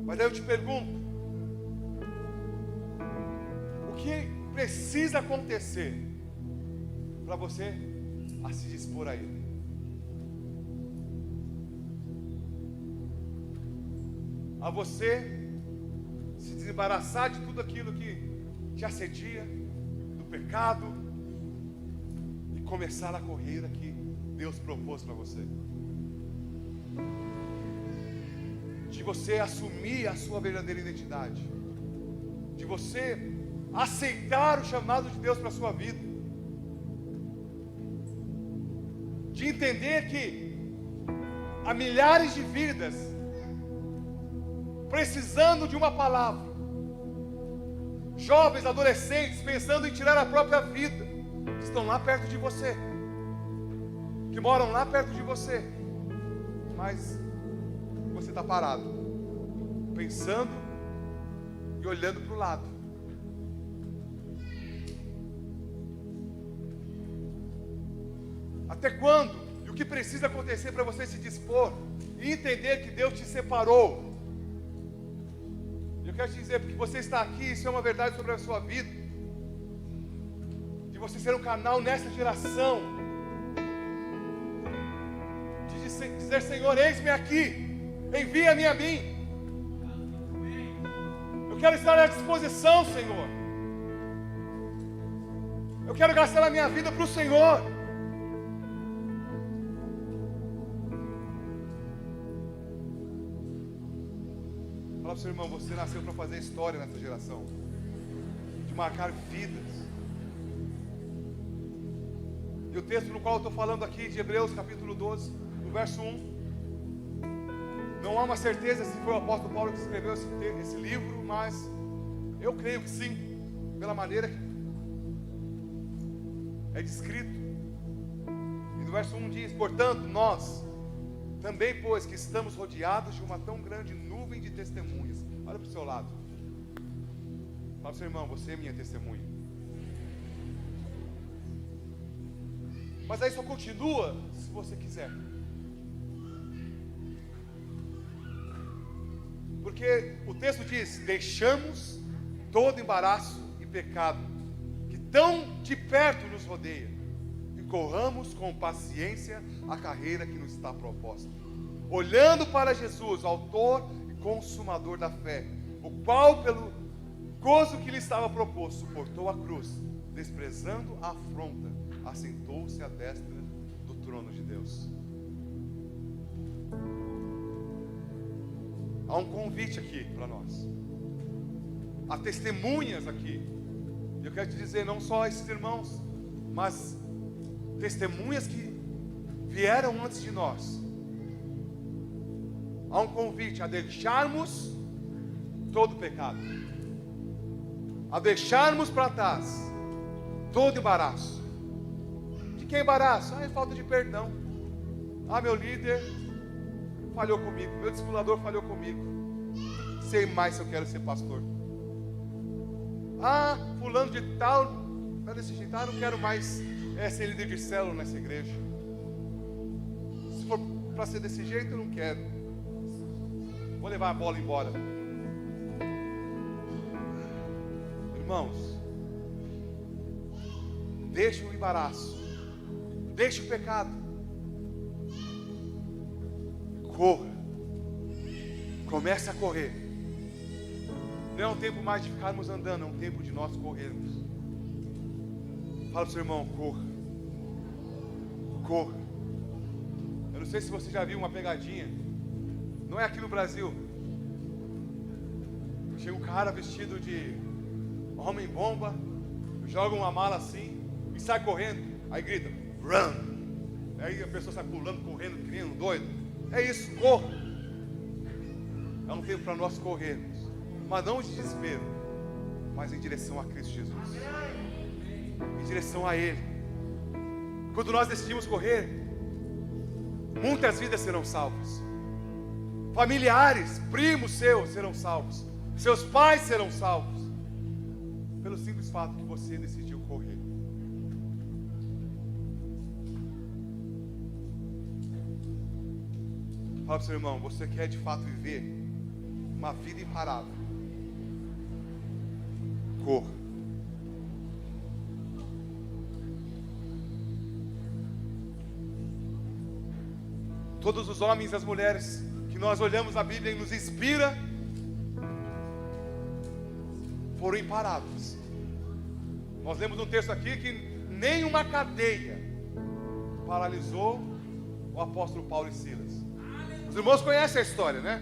Mas aí eu te pergunto, o que precisa acontecer para você a se dispor a Ele? A você se desembaraçar de tudo aquilo que te assedia, do pecado, e começar a corrida que Deus propôs para você. De você assumir a sua verdadeira identidade, de você aceitar o chamado de Deus para a sua vida, de entender que há milhares de vidas precisando de uma palavra, jovens, adolescentes pensando em tirar a própria vida, que estão lá perto de você, que moram lá perto de você, mas você está parado, pensando e olhando para o lado. Até quando? E o que precisa acontecer para você se dispor e entender que Deus te separou? Eu quero te dizer, porque você está aqui, isso é uma verdade sobre a sua vida, de você ser um canal nessa geração, de dizer: Senhor, eis-me aqui, envia-me a mim. Eu quero estar à disposição, Senhor. Eu quero gastar a minha vida para o Senhor. Fala para o seu irmão, você nasceu para fazer história nessa geração, de marcar vidas. E o texto no qual eu estou falando aqui, de Hebreus capítulo 12, no verso 1, não há uma certeza se foi o apóstolo Paulo que escreveu esse livro, mas eu creio que sim, pela maneira que é descrito. E no verso 1 diz: portanto, nós também, pois que estamos rodeados de uma tão grande nuvem de testemunhas. Olha para o seu lado, fala para o seu irmão: você é minha testemunha. Mas aí só continua se você quiser, porque o texto diz: deixamos todo embaraço e pecado que tão de perto nos rodeia, e corramos com paciência a carreira que nos está proposta, olhando para Jesus, autor e consumador da fé, o qual, pelo gozo que lhe estava proposto, suportou a cruz, desprezando a afronta, assentou-se à destra do trono de Deus. Há um convite aqui para nós, há testemunhas aqui. Eu quero te dizer, não só esses irmãos, mas testemunhas que vieram antes de nós. Há um convite a deixarmos todo o pecado, a deixarmos para trás todo embaraço. De que embaraço? É falta de perdão. Meu líder falhou comigo, meu discipulador falhou comigo, sei mais se eu quero ser pastor. Fulano de tal está desse jeito, não quero mais ser líder de célula nessa igreja. Se for para ser desse jeito, eu não quero, vou levar a bola embora. Irmãos, deixe o embaraço, deixe o pecado, corra, comece a correr. Não é um tempo mais de ficarmos andando, é um tempo de nós corrermos. Fala para o seu irmão: corra, corra. Eu não sei se você já viu uma pegadinha, não é aqui no Brasil. Chega um cara vestido de homem-bomba, joga uma mala assim e sai correndo, aí grita: run! Aí a pessoa sai pulando, correndo, criando doido. É isso, corra. É um tempo para nós corrermos, mas não de desespero, mas em direção a Cristo Jesus, em direção a Ele. Quando nós decidimos correr, muitas vidas serão salvas, familiares, primos seus serão salvos, seus pais serão salvos, pelo simples fato que você decidiu correr. Fala para o seu irmão, você quer de fato viver uma vida imparável? Corra. Todos os homens e as mulheres que nós olhamos na Bíblia e nos inspira foram imparáveis. Nós lemos um texto aqui que nenhuma cadeia paralisou o apóstolo Paulo e Silas. Os irmãos conhecem a história, né?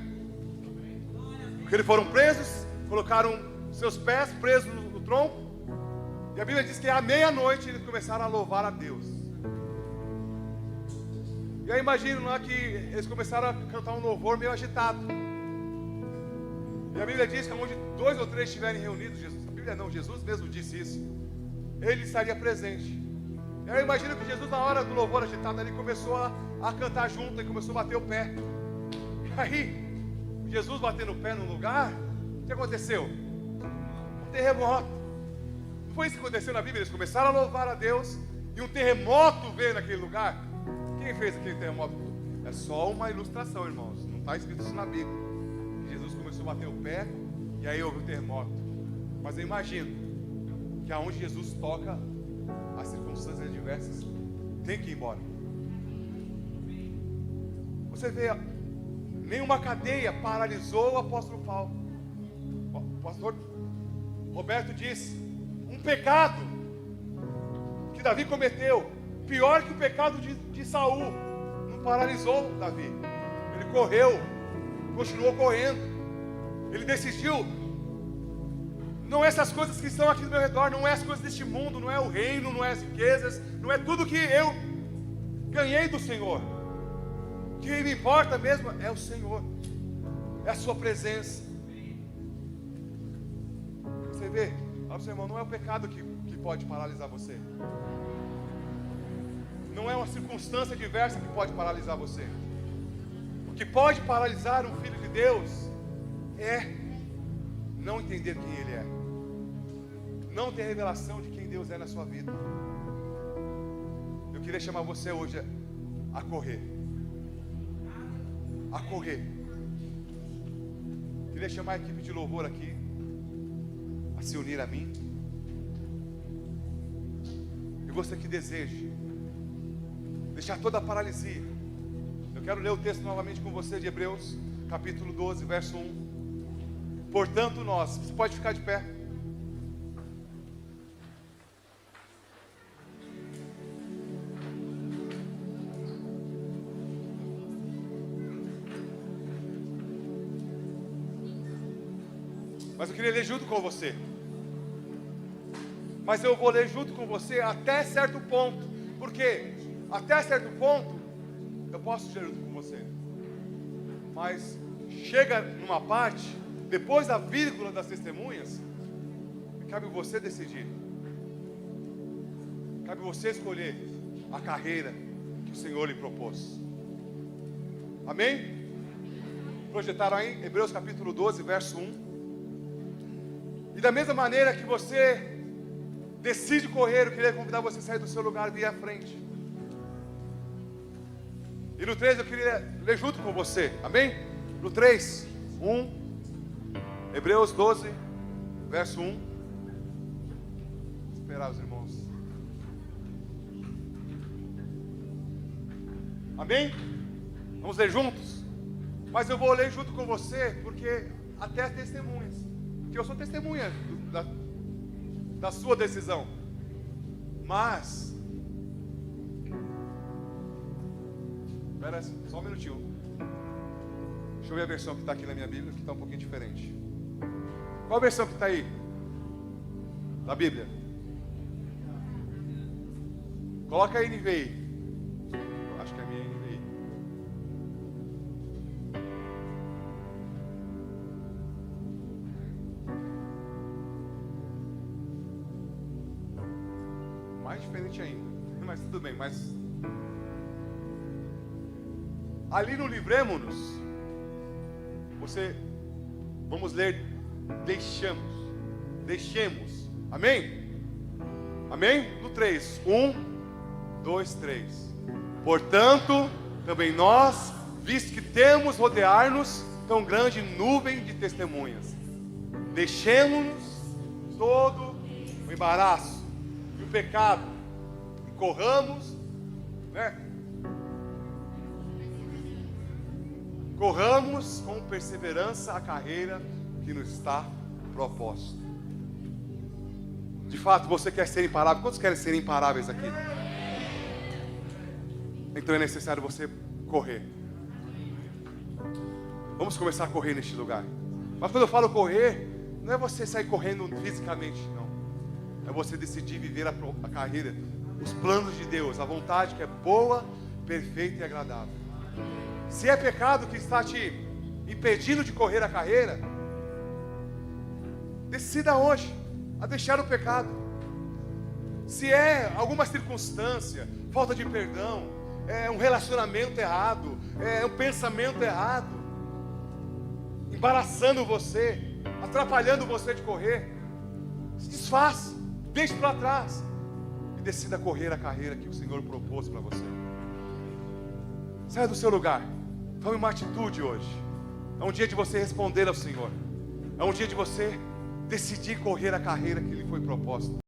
Porque eles foram presos, colocaram seus pés presos no tronco, e a Bíblia diz que à meia-noite eles começaram a louvar a Deus. E aí imagino lá que eles começaram a cantar um louvor meio agitado. E a Bíblia diz que onde 2 ou 3 estiverem reunidos, Jesus, a Bíblia não, Jesus mesmo disse isso, ele estaria presente. E aí eu imagino que Jesus, na hora do louvor agitado, ele começou a cantar junto, e começou a bater o pé. E aí, Jesus batendo o pé num lugar, o que aconteceu? Um terremoto. Não foi isso que aconteceu na Bíblia? Eles começaram a louvar a Deus, e um terremoto veio naquele lugar. Quem fez aquele terremoto? É só uma ilustração, irmãos. Não está escrito isso na Bíblia. Jesus começou a bater o pé, e aí houve um terremoto. Mas eu imagino que aonde Jesus toca, as circunstâncias adversas tem que ir embora. Você vê, nenhuma cadeia paralisou o apóstolo Paulo. O pastor Roberto disse, um pecado que Davi cometeu, pior que o pecado de Saul, não paralisou Davi. Ele correu, continuou correndo. Ele decidiu, não é essas coisas que estão aqui do meu redor, não é as coisas deste mundo, não é o reino, não é as riquezas, não é tudo que eu ganhei do Senhor. O que me importa mesmo é o Senhor, é a sua presença. Você vê, fala para o seu irmão, não é o pecado que pode paralisar você. Não é uma circunstância adversa que pode paralisar você. O que pode paralisar um filho de Deus é não entender quem Ele é, não ter revelação de quem Deus é na sua vida. Eu queria chamar você hoje a correr. A correr. Queria chamar a equipe de louvor aqui a se unir a mim. E você que deseja deixar toda a paralisia, eu quero ler o texto novamente com você de Hebreus, capítulo 12, verso 1. Portanto nós, você pode ficar de pé. Mas eu queria ler junto com você. Mas eu vou ler junto com você até certo ponto. Por quê? Até certo ponto eu posso ler junto com você. Mas chega numa parte, depois da vírgula das testemunhas, cabe você decidir. Cabe você escolher a carreira que o Senhor lhe propôs. Amém? Projetaram aí Hebreus capítulo 12, verso 1. E da mesma maneira que você decide correr, eu queria convidar você a sair do seu lugar e vir à frente. E no 3 eu queria ler junto com você, amém? No 3, 1, Hebreus 12, verso 1. Vou esperar os irmãos. Amém? Vamos ler juntos? Mas eu vou ler junto com você, porque até as testemunhas, que eu sou testemunha da sua decisão. Mas espera só um minutinho. Deixa eu ver a versão que está aqui na minha Bíblia, que está um pouquinho diferente. Qual a versão que está aí? Da Bíblia. Coloca a NVI. Eu acho que é a minha NVI. Mais diferente ainda. Mas tudo bem, mas ali no Livremo-nos, vamos ler, deixemos, amém? Amém? No 3, 1, 2, 3. Portanto, também nós, visto que temos rodear-nos tão grande nuvem de testemunhas. Deixemos-nos todo o embaraço e o pecado e corramos, corramos com perseverança a carreira que nos está proposta. De fato, você quer ser imparável? Quantos querem ser imparáveis aqui? Então é necessário você correr. Vamos começar a correr neste lugar. Mas quando eu falo correr, não é você sair correndo fisicamente, não. É você decidir viver a carreira, os planos de Deus, a vontade que é boa, perfeita e agradável. Se é pecado que está te impedindo de correr a carreira, decida hoje a deixar o pecado. Se é alguma circunstância, falta de perdão, é um relacionamento errado, é um pensamento errado, embaraçando você, atrapalhando você de correr, se desfaça, deixe para trás e decida correr a carreira que o Senhor propôs para você. Saia do seu lugar, tome uma atitude hoje. É um dia de você responder ao Senhor, é um dia de você decidir correr a carreira que lhe foi proposta.